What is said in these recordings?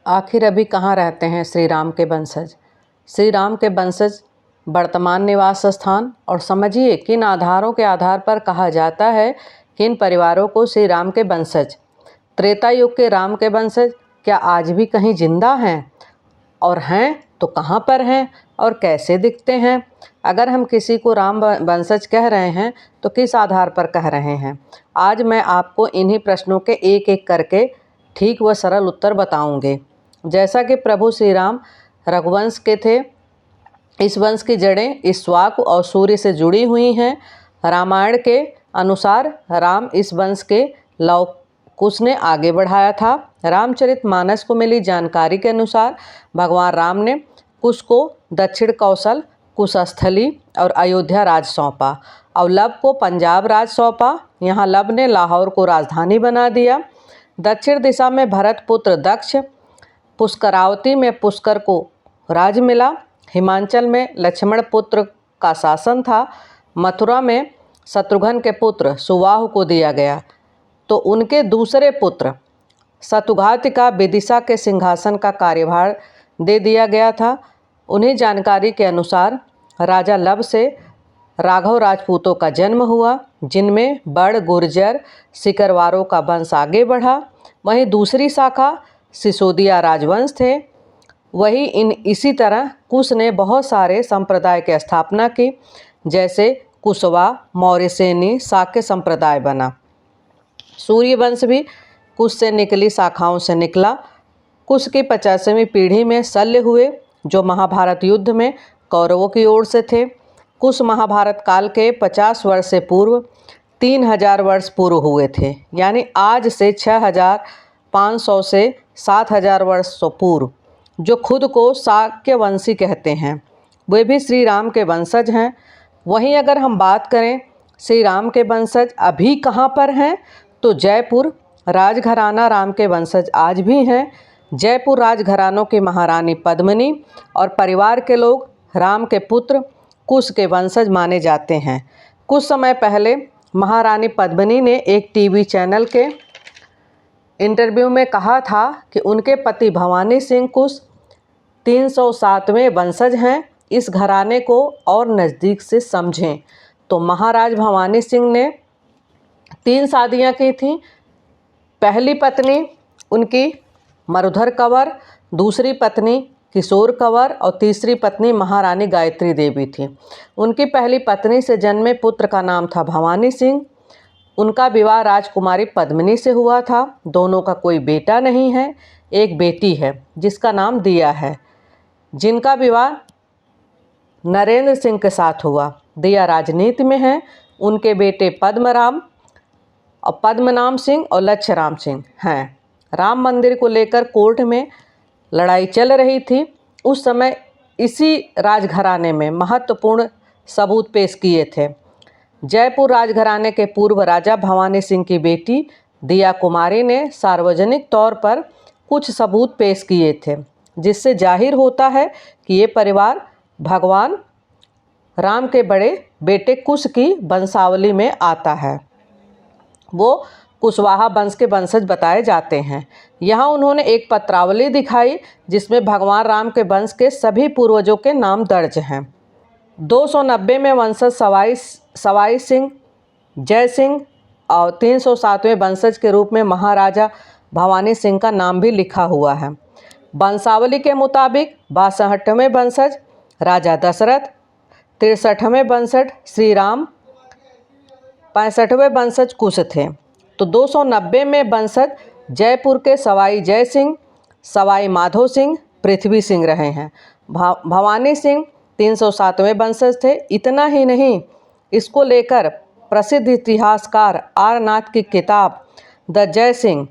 आखिर अभी कहाँ रहते हैं श्री राम के वंशज। श्री राम के वंशज वर्तमान निवास स्थान और समझिए किन आधारों के आधार पर कहा जाता है किन परिवारों को श्री राम के वंशज। त्रेता युग के राम के वंशज क्या आज भी कहीं जिंदा हैं, और हैं तो कहाँ पर हैं और कैसे दिखते हैं। अगर हम किसी को राम वंशज कह रहे हैं तो किस आधार पर कह रहे हैं। आज मैं आपको इन्हीं प्रश्नों के एक एक करके ठीक व सरल उत्तर बताऊंगे। जैसा कि प्रभु श्री राम रघुवंश के थे, इस वंश की जड़ें इक्ष्वाकु और सूर्य से जुड़ी हुई हैं। रामायण के अनुसार राम इस वंश के लव कुश ने आगे बढ़ाया था। रामचरितमानस को मिली जानकारी के अनुसार भगवान राम ने कुश को दक्षिण कौशल, कुशस्थली और अयोध्या राज सौंपा और लब को पंजाब राज सौंपा। यहाँ लब ने लाहौर को राजधानी बना दिया। दक्षिण दिशा में भरत पुत्र दक्ष, पुष्करावती में पुष्कर को राज मिला। हिमांचल में लक्ष्मण पुत्र का शासन था। मथुरा में शत्रुघ्न के पुत्र सुबाहु को दिया गया, तो उनके दूसरे पुत्र शतुघाति का विदिशा के सिंहासन का कार्यभार दे दिया गया था। उन्हीं जानकारी के अनुसार राजा लब से राघव राजपूतों का जन्म हुआ, जिनमें बड़, गुर्जर, सिकरवारों का वंश आगे बढ़ा। वहीं दूसरी शाखा सिसोदिया राजवंश थे। वही इसी तरह कुश ने बहुत सारे संप्रदाय की स्थापना की, जैसे कुशवा, मौर्यसेनी, शाक्य संप्रदाय बना। सूर्य वंश भी कुश से निकली शाखाओं से निकला। कुश की 50वीं पीढ़ी में शल्य हुए, जो महाभारत युद्ध में कौरवों की ओर से थे। कुश महाभारत काल के 50 वर्ष से पूर्व 3000 वर्ष पूर्व हुए थे, यानी आज से 6500 से 7000 वर्ष पूर्व। जो खुद को शाक्य वंशी कहते हैं, वे भी श्री राम के वंशज हैं। वहीं अगर हम बात करें श्री राम के वंशज अभी कहाँ पर हैं, तो जयपुर राजघराना राम के वंशज आज भी हैं। जयपुर राजघरानों की महारानी पद्मिनी और परिवार के लोग राम के पुत्र कुश के वंशज माने जाते हैं। कुछ समय पहले महारानी पद्मिनी ने एक टीवी चैनल के इंटरव्यू में कहा था कि उनके पति भवानी सिंह कुश 307वें वंशज हैं। इस घराने को और नज़दीक से समझें तो महाराज भवानी सिंह ने 3 शादियां की थीं। पहली पत्नी उनकी मरुधर कंवर, दूसरी पत्नी किशोर कंवर और तीसरी पत्नी महारानी गायत्री देवी थी। उनकी पहली पत्नी से जन्मे पुत्र का नाम था भवानी सिंह। उनका विवाह राजकुमारी पद्मिनी से हुआ था। दोनों का कोई बेटा नहीं है, एक बेटी है जिसका नाम दिया है, जिनका विवाह नरेंद्र सिंह के साथ हुआ। दिया राजनीति में है। उनके बेटे पद्मराम और पद्मनाम सिंह और लक्ष्यराम सिंह हैं। राम मंदिर को लेकर कोर्ट में लड़ाई चल रही थी। उस समय इसी राजघराने में महत्वपूर्ण सबूत पेश किए थे। जयपुर राजघराने के पूर्व राजा भवानी सिंह की बेटी दिया कुमारी ने सार्वजनिक तौर पर कुछ सबूत पेश किए थे, जिससे जाहिर होता है कि ये परिवार भगवान राम के बड़े बेटे कुश की वंशावली में आता है। वो कुशवाहा वंश के वंशज बताए जाते हैं। यहाँ उन्होंने एक पत्रावली दिखाई जिसमें भगवान राम के वंश के सभी पूर्वजों के नाम दर्ज हैं। 290 में वंशज सवाई सिंह, जय सिंह और 307वें वंशज के रूप में महाराजा भवानी सिंह का नाम भी लिखा हुआ है। वंशावली के मुताबिक 62वें वंशज राजा दशरथ, 63वें वंशज श्री राम, 65वें वंशज कुश थे। तो 290 में वंशज जयपुर के सवाई जय सिंह, सवाई माधो सिंह, पृथ्वी सिंह रहे हैं। भवानी सिंह 307वें वंशज थे। इतना ही नहीं, इसको लेकर प्रसिद्ध इतिहासकार आर नाथ की किताब द जय सिंह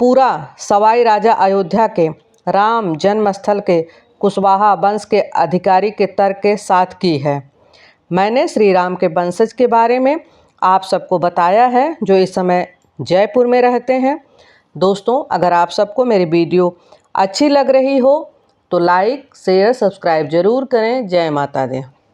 पूरा सवाई राजा अयोध्या के राम जन्मस्थल के कुशवाहा वंश के अधिकारी के तर्क के साथ की है। मैंने श्री राम के वंशज के बारे में आप सबको बताया है, जो इस समय जयपुर में रहते हैं। दोस्तों, अगर आप सबको मेरी वीडियो अच्छी लग रही हो तो लाइक, शेयर, सब्सक्राइब जरूर करें। जय माता दी।